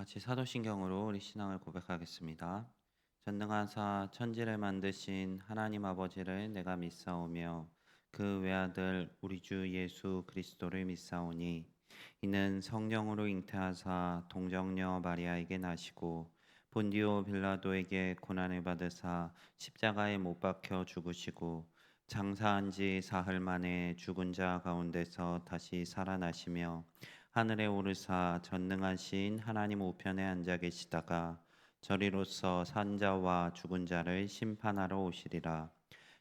같이 사도신경으로 우리 신앙을 고백하겠습니다. 전능하사 천지를 만드신 하나님 아버지를 내가 믿사오며 그 외아들 우리 주 예수 그리스도를 믿사오니 이는 성령으로 잉태하사 동정녀 마리아에게 나시고 본디오 빌라도에게 고난을 받으사 십자가에 못 박혀 죽으시고 장사한 지 사흘 만에 죽은 자 가운데서 다시 살아나시며 하늘에 오르사 전능하신 하나님 우편에 앉아 계시다가 저리로서 산자와 죽은 자를 심판하러 오시리라.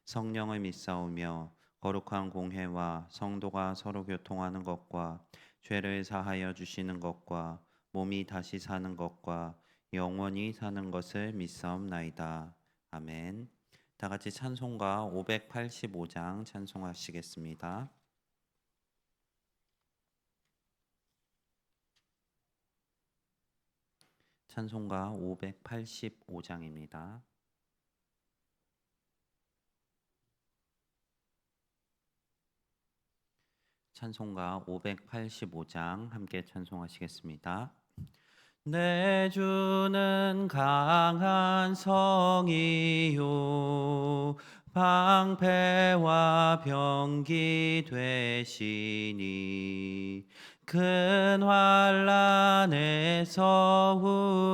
성령을 믿사오며 거룩한 공회와 성도가 서로 교통하는 것과 죄를 사하여 주시는 것과 몸이 다시 사는 것과 영원히 사는 것을 믿사옵나이다. 아멘. 다 같이 찬송가 585장 찬송하시겠습니다. 찬송가 585장입니다. 찬송가 585장 함께 찬송하시겠습니다. 내 주는 강한 성이요 방패와 병기 되시니 큰 환난에서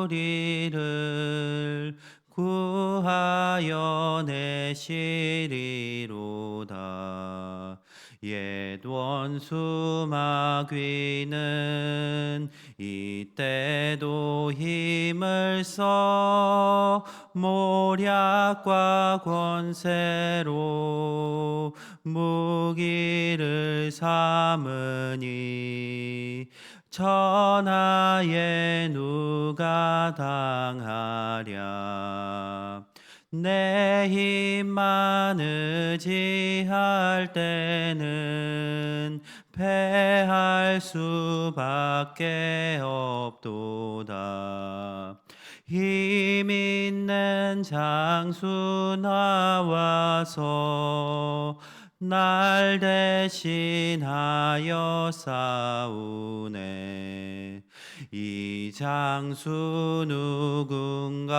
우리를 구하여 내시리로다. 옛 원수 마귀는 이때도 힘을 써 모략과 권세로 무기를 삼으니 천하에 누가 당하랴. 내 힘만 의지할 때는 패할 수밖에 없도다. 힘 있는 장수 나와서 날 대신하여 싸우네. 이 장수 누군가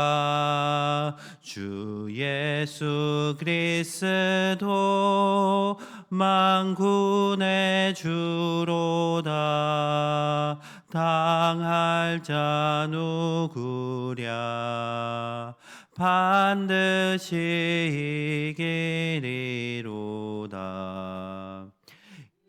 주 예수 그리스도 만군의 주로다. 당할 자 누구랴. 반드시 이기리로다.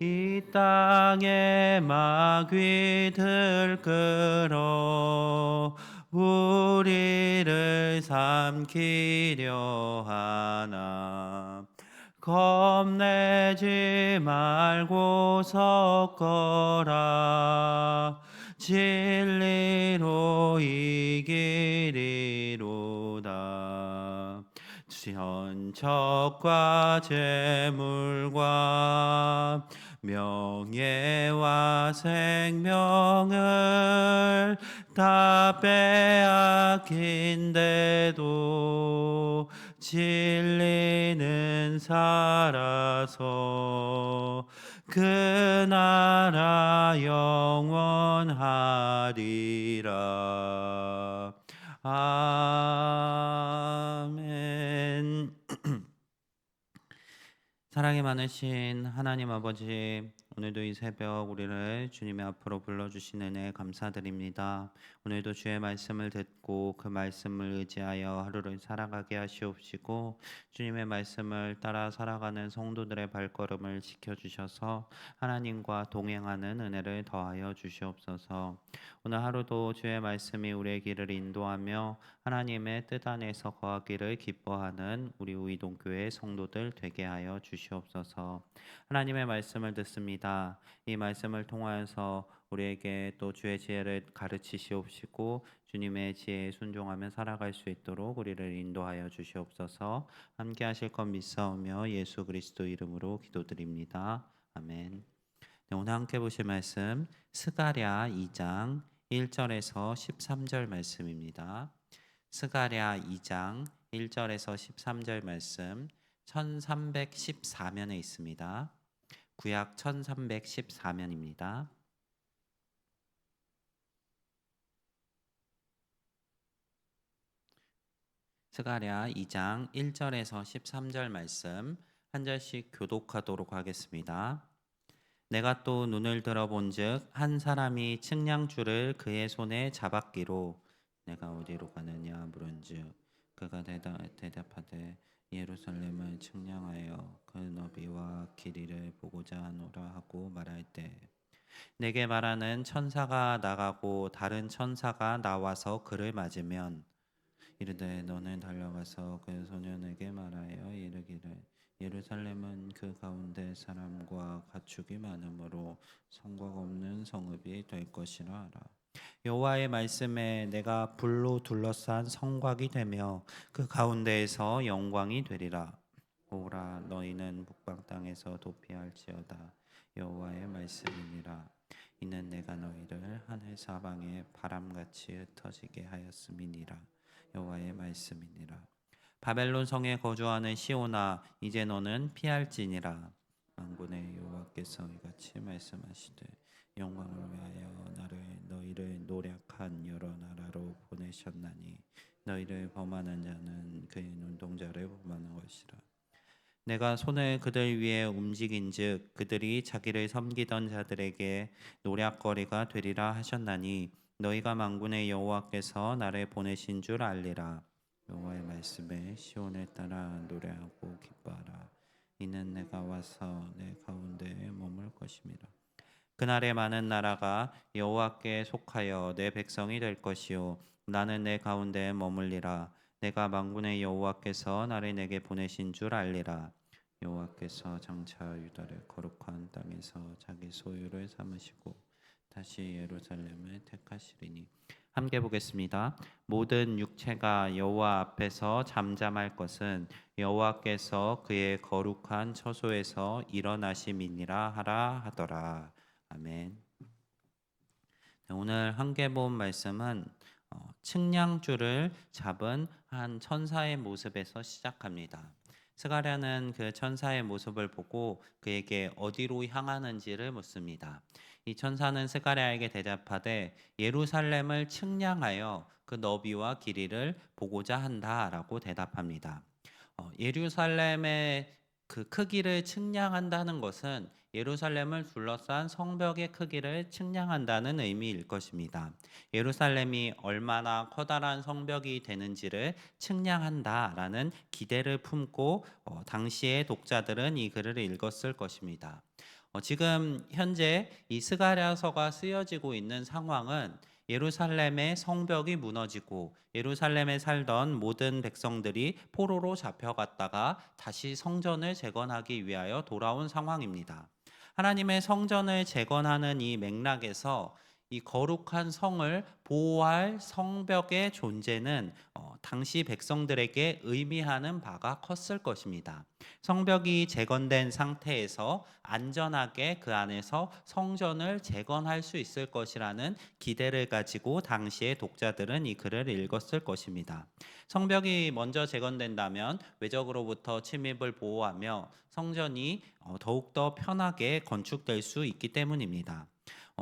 이 땅에 마귀들 끌어 우리를 삼키려 하나. 겁내지 말고 섰거라. 진리로 이기리로다. 전척과 재물과 명예와 생명을 다 빼앗긴데도 진리는 살아서 그 나라 영원하리라. 아멘. 사랑이 많으신 하나님 아버지, 오늘도 이 새벽 우리를 주님의 앞으로 불러주신 은혜 감사드립니다. 오늘도 주의 말씀을 듣고 그 말씀을 의지하여 하루를 살아가게 하시옵시고 주님의 말씀을 따라 살아가는 성도들의 발걸음을 지켜주셔서 하나님과 동행하는 은혜를 더하여 주시옵소서. 오늘 하루도 주의 말씀이 우리의 길을 인도하며 하나님의 뜻 안에서 거하기를 기뻐하는 우리 우이동교회 성도들 되게 하여 주시옵소서. 하나님의 말씀을 듣습니다. 이 말씀을 통하여서 우리에게 또 주의 지혜를 가르치시옵시고 주님의 지혜에 순종하며 살아갈 수 있도록 우리를 인도하여 주시옵소서. 함께 하실 것 믿사오며 예수 그리스도 이름으로 기도드립니다. 아멘. 네, 오늘 함께 보실 말씀 스가랴 2장 1절에서 13절 말씀입니다. 스가랴 2장 1절에서 13절 말씀 1314면에 있습니다. 구약 1314면입니다. 스가랴 2장 1절에서 13절 말씀 한 절씩 교독하도록 하겠습니다. 내가 또 눈을 들어본즉 한 사람이 측량줄을 그의 손에 잡았기로 내가 어디로 가느냐 물은즉 그가 대답하되 예루살렘을 측량하여 그 너비와 길이를 보고자 하노라 하고 말할 때 내게 말하는 천사가 나가고 다른 천사가 나와서 그를 맞으면 이르되 너는 달려가서 그 소년에게 말하여 이르기를 예루살렘은 그 가운데 사람과 가축이 많으므로 성곽 없는 성읍이 될 것이라 하라. 여호와의 말씀에 내가 불로 둘러싼 성곽이 되며 그 가운데에서 영광이 되리라. 오라 너희는 북방 땅에서 도피할지어다. 여호와의 말씀이니라. 이는 내가 너희를 하늘 사방에 바람같이 흩어지게 하였음이니라. 여호와의 말씀이니라. 바벨론 성에 거주하는 시온아 이제 너는 피할지니라. 만군의 여호와께서 이같이 말씀하시되 영광을 위하여 너희를 노력한 여러 나라로 보내셨나니 너희를 범하는 자는 그의 눈동자를 범하는 것이라. 내가 손을 그들 위에 움직인즉 그들이 자기를 섬기던 자들에게 노략거리가 되리라 하셨나니 너희가 만군의 여호와께서 나를 보내신 줄 알리라. 여호와의 말씀에 시온을 따라 노래하고 기뻐하라. 이는 내가 와서 내 가운데에 머물 것임이라. 그날에 많은 나라가 여호와께 속하여 내 백성이 될 것이요 나는 내 가운데에 머물리라. 내가 만군의 여호와께서 나를 내게 보내신 줄 알리라. 여호와께서 장차 유다를 거룩한 땅에서 자기 소유를 삼으시고 다시 예루살렘을 택하시리니. 함께 보겠습니다. 모든 육체가 여호와 앞에서 잠잠할 것은 여호와께서 그의 거룩한 처소에서 일어나심이니라 하라 하더라. 아멘. 오늘 함께 본 말씀은 측량줄을 잡은 한 천사의 모습에서 시작합니다. 스가랴는 그 천사의 모습을 보고 그에게 어디로 향하는지를 묻습니다. 이 천사는 스가랴에게 대답하되 예루살렘을 측량하여 그 너비와 길이를 보고자 한다라고 대답합니다. 예루살렘의 그 크기를 측량한다는 것은 예루살렘을 둘러싼 성벽의 크기를 측량한다는 의미일 것입니다. 예루살렘이 얼마나 커다란 성벽이 되는지를 측량한다라는 기대를 품고 당시의 독자들은 이 글을 읽었을 것입니다. 지금 현재 이 스가랴서가 쓰여지고 있는 상황은 예루살렘의 성벽이 무너지고 예루살렘에 살던 모든 백성들이 포로로 잡혀갔다가 다시 성전을 재건하기 위하여 돌아온 상황입니다. 하나님의 성전을 재건하는 이 맥락에서 이 거룩한 성을 보호할 성벽의 존재는 당시 백성들에게 의미하는 바가 컸을 것입니다. 성벽이 재건된 상태에서 안전하게 그 안에서 성전을 재건할 수 있을 것이라는 기대를 가지고 당시의 독자들은 이 글을 읽었을 것입니다. 성벽이 먼저 재건된다면 외적으로부터 침입을 보호하며 성전이 더욱더 편하게 건축될 수 있기 때문입니다.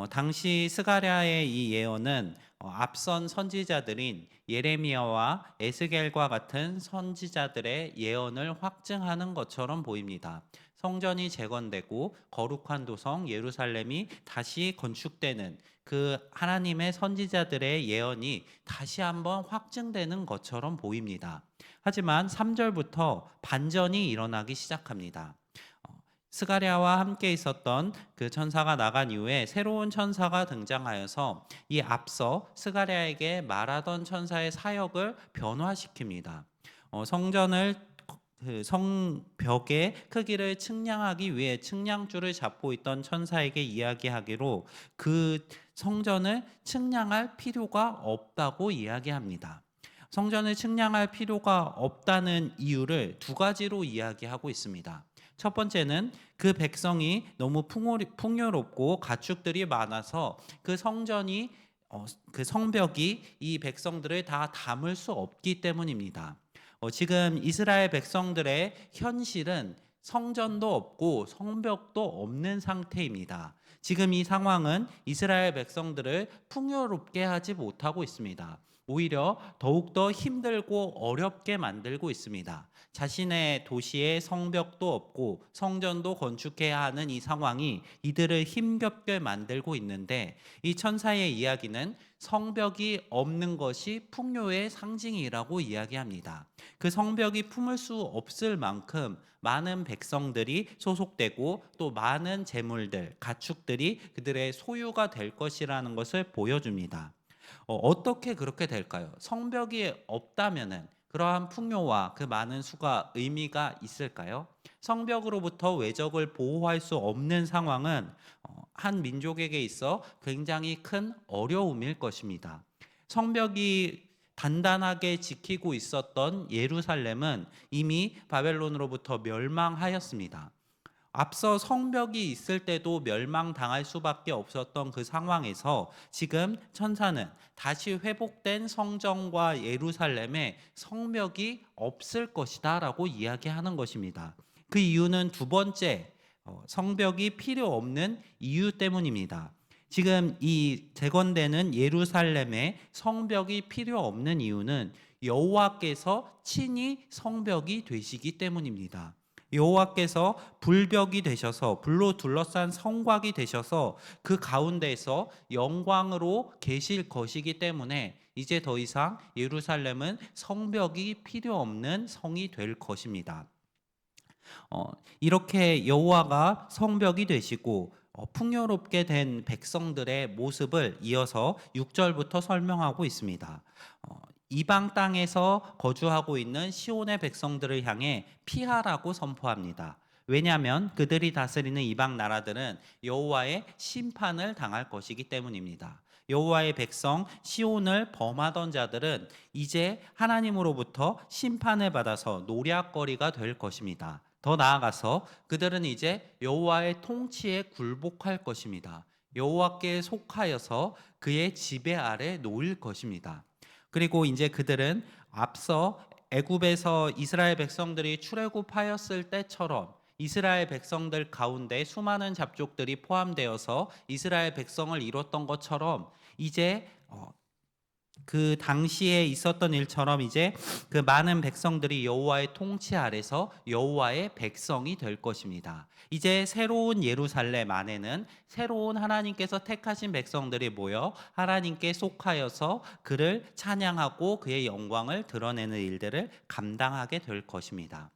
당시 스가랴의 이 예언은 앞선 선지자들인 예레미야와 에스겔과 같은 선지자들의 예언을 확증하는 것처럼 보입니다. 성전이 재건되고 거룩한 도성 예루살렘이 다시 건축되는 그 하나님의 선지자들의 예언이 다시 한번 확증되는 것처럼 보입니다. 하지만 3절부터 반전이 일어나기 시작합니다. 스가랴와 함께 있었던 그 천사가 나간 이후에 새로운 천사가 등장하여서 이 앞서 스가랴에게 말하던 천사의 사역을 변화시킵니다. 성전을 그 성벽의 크기를 측량하기 위해 측량줄을 잡고 있던 천사에게 이야기하기로 그 성전을 측량할 필요가 없다고 이야기합니다. 성전을 측량할 필요가 없다는 이유를 두 가지로 이야기하고 있습니다. 첫 번째는 그 백성이 너무 풍요롭고 가축들이 많아서 그 성전이 그 성벽이 이 백성들을 다 담을 수 없기 때문입니다. 지금 이스라엘 백성들의 현실은 성전도 없고 성벽도 없는 상태입니다. 지금 이 상황은 이스라엘 백성들을 풍요롭게 하지 못하고 있습니다. 오히려 더욱더 힘들고 어렵게 만들고 있습니다. 자신의 도시에 성벽도 없고 성전도 건축해야 하는 이 상황이 이들을 힘겹게 만들고 있는데, 이 천사의 이야기는 성벽이 없는 것이 풍요의 상징이라고 이야기합니다. 그 성벽이 품을 수 없을 만큼 많은 백성들이 소속되고 또 많은 재물들, 가축들이 그들의 소유가 될 것이라는 것을 보여줍니다. 어떻게 그렇게 될까요? 성벽이 없다면은 그러한 풍요와 그 많은 수가 의미가 있을까요? 성벽으로부터 외적을 보호할 수 없는 상황은 한 민족에게 있어 굉장히 큰 어려움일 것입니다. 성벽이 단단하게 지키고 있었던 예루살렘은 이미 바벨론으로부터 멸망하였습니다. 앞서 성벽이 있을 때도 멸망당할 수밖에 없었던 그 상황에서 지금 천사는 다시 회복된 성전과 예루살렘에 성벽이 없을 것이다 라고 이야기하는 것입니다. 그 이유는 두 번째, 성벽이 필요 없는 이유 때문입니다. 지금 이 재건되는 예루살렘에 성벽이 필요 없는 이유는 여호와께서 친히 성벽이 되시기 때문입니다. 여호와께서 불벽이 되셔서, 불로 둘러싼 성곽이 되셔서 그 가운데서 영광으로 계실 것이기 때문에 이제 더 이상 예루살렘은 성벽이 필요 없는 성이 될 것입니다. 이렇게 여호와가 성벽이 되시고 풍요롭게 된 백성들의 모습을 이어서 6절부터 설명하고 있습니다. 이방 땅에서 거주하고 있는 시온의 백성들을 향해 피하라고 선포합니다. 왜냐하면 그들이 다스리는 이방 나라들은 여호와의 심판을 당할 것이기 때문입니다. 여호와의 백성 시온을 범하던 자들은 이제 하나님으로부터 심판을 받아서 노략거리가 될 것입니다. 더 나아가서 그들은 이제 여호와의 통치에 굴복할 것입니다. 여호와께 속하여서 그의 지배 아래 놓일 것입니다. 그리고 이제 그들은 앞서 애굽에서 이스라엘 백성들이 출애굽하였을 때처럼 이스라엘 백성들 가운데 수많은 잡족들이 포함되어서 이스라엘 백성을 이뤘던 것처럼 이제 그 당시에 있었던 일처럼 이제 그 많은 백성들이 여호와의 통치 아래서 여호와의 백성이 될 것입니다. 이제 새로운 예루살렘 안에는 새로운 하나님께서 택하신 백성들이 모여 하나님께 속하여서 그를 찬양하고 그의 영광을 드러내는 일들을 감당하게 될 것입니다.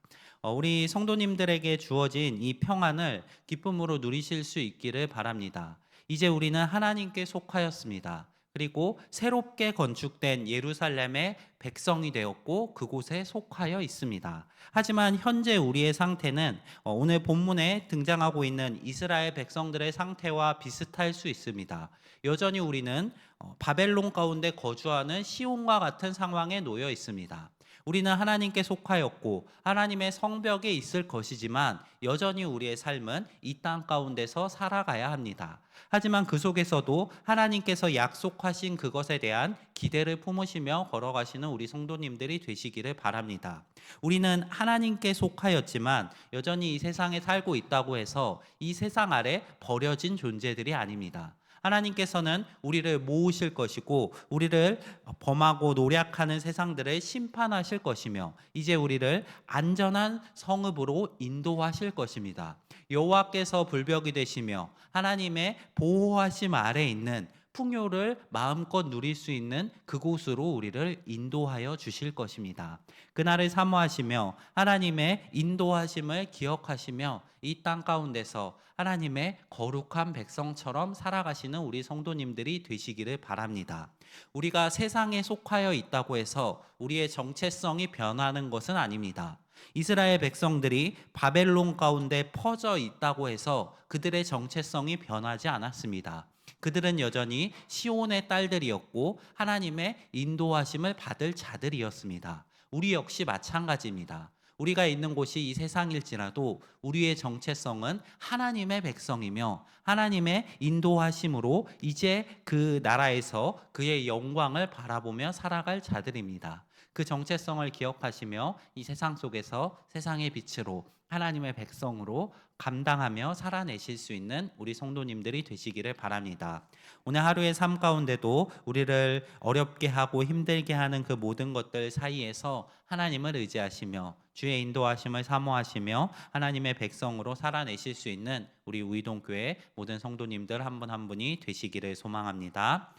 우리 성도님들에게 주어진 이 평안을 기쁨으로 누리실 수 있기를 바랍니다. 이제 우리는 하나님께 속하였습니다. 그리고 새롭게 건축된 예루살렘의 백성이 되었고 그곳에 속하여 있습니다. 하지만 현재 우리의 상태는 오늘 본문에 등장하고 있는 이스라엘 백성들의 상태와 비슷할 수 있습니다. 여전히 우리는 바벨론 가운데 거주하는 시온과 같은 상황에 놓여 있습니다. 우리는 하나님께 속하였고 하나님의 성벽에 있을 것이지만 여전히 우리의 삶은 이 땅 가운데서 살아가야 합니다. 하지만 그 속에서도 하나님께서 약속하신 그것에 대한 기대를 품으시며 걸어가시는 우리 성도님들이 되시기를 바랍니다. 우리는 하나님께 속하였지만 여전히 이 세상에 살고 있다고 해서 이 세상 아래 버려진 존재들이 아닙니다. 하나님께서는 우리를 모으실 것이고 우리를 범하고 노략하는 세상들을 심판하실 것이며 이제 우리를 안전한 성읍으로 인도하실 것입니다. 여호와께서 불벽이 되시며 하나님의 보호하심 아래 있는 풍요를 마음껏 누릴 수 있는 그곳으로 우리를 인도하여 주실 것입니다. 그날을 사모하시며 하나님의 인도하심을 기억하시며 이 땅 가운데서 하나님의 거룩한 백성처럼 살아가시는 우리 성도님들이 되시기를 바랍니다. 우리가 세상에 속하여 있다고 해서 우리의 정체성이 변하는 것은 아닙니다. 이스라엘 백성들이 바벨론 가운데 퍼져 있다고 해서 그들의 정체성이 변하지 않았습니다. 그들은 여전히 시온의 딸들이었고 하나님의 인도하심을 받을 자들이었습니다. 우리 역시 마찬가지입니다. 우리가 있는 곳이 이 세상일지라도 우리의 정체성은 하나님의 백성이며 하나님의 인도하심으로 이제 그 나라에서 그의 영광을 바라보며 살아갈 자들입니다. 그 정체성을 기억하시며 이 세상 속에서 세상의 빛으로 하나님의 백성으로 감당하며 살아내실 수 있는 우리 성도님들이 되시기를 바랍니다. 오늘 하루의 삶 가운데도 우리를 어렵게 하고 힘들게 하는 그 모든 것들 사이에서 하나님을 의지하시며 주의 인도하심을 사모하시며 하나님의 백성으로 살아내실 수 있는 우리 우이동교회 모든 성도님들 한 분 한 분이 되시기를 소망합니다.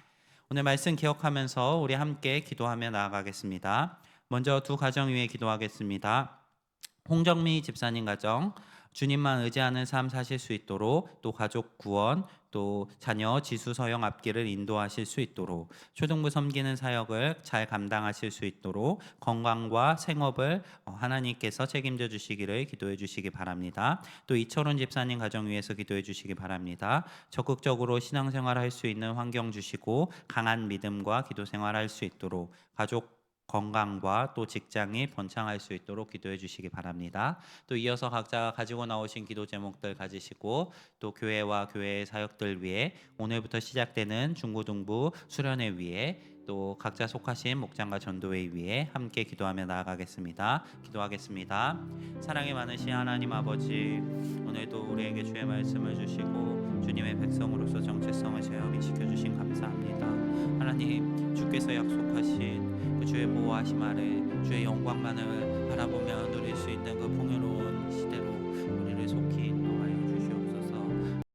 오늘 말씀 기억하면서 우리 함께 기도하며 나아가겠습니다. 먼저 두 가정 위에 기도하겠습니다. 홍정미 집사님 가정, 주님만 의지하는 삶 사실 수 있도록, 또 가족 구원, 또 자녀 지수 서영 앞길을 인도하실 수 있도록, 초등부 섬기는 사역을 잘 감당하실 수 있도록 건강과 생업을 하나님께서 책임져 주시기를 기도해 주시기 바랍니다. 또 이철훈 집사님 가정 위해서 기도해 주시기 바랍니다. 적극적으로 신앙생활 할 수 있는 환경 주시고 강한 믿음과 기도 생활 할 수 있도록 가족 건강과 또 직장이 번창할 수 있도록 기도해 주시기 바랍니다. 또 이어서 각자 가지고 나오신 기도 제목들 가지시고 또 교회와 교회의 사역들 위해 오늘부터 시작되는 중고등부 수련회 위해 또 각자 속하신 목장과 전도회 위해 함께 기도하며 나아가겠습니다. 기도하겠습니다. 사랑이 많으신 하나님 아버지, 오늘도 우리에게 주의 말씀을 주시고 주님의 백성으로서 정체성을 재확인시켜 주신 감사합니다. 하나님, 주께서 약속하신 그 주의 보호하심 아래 주의 영광만을 바라보며 누릴 수 있는 그 풍요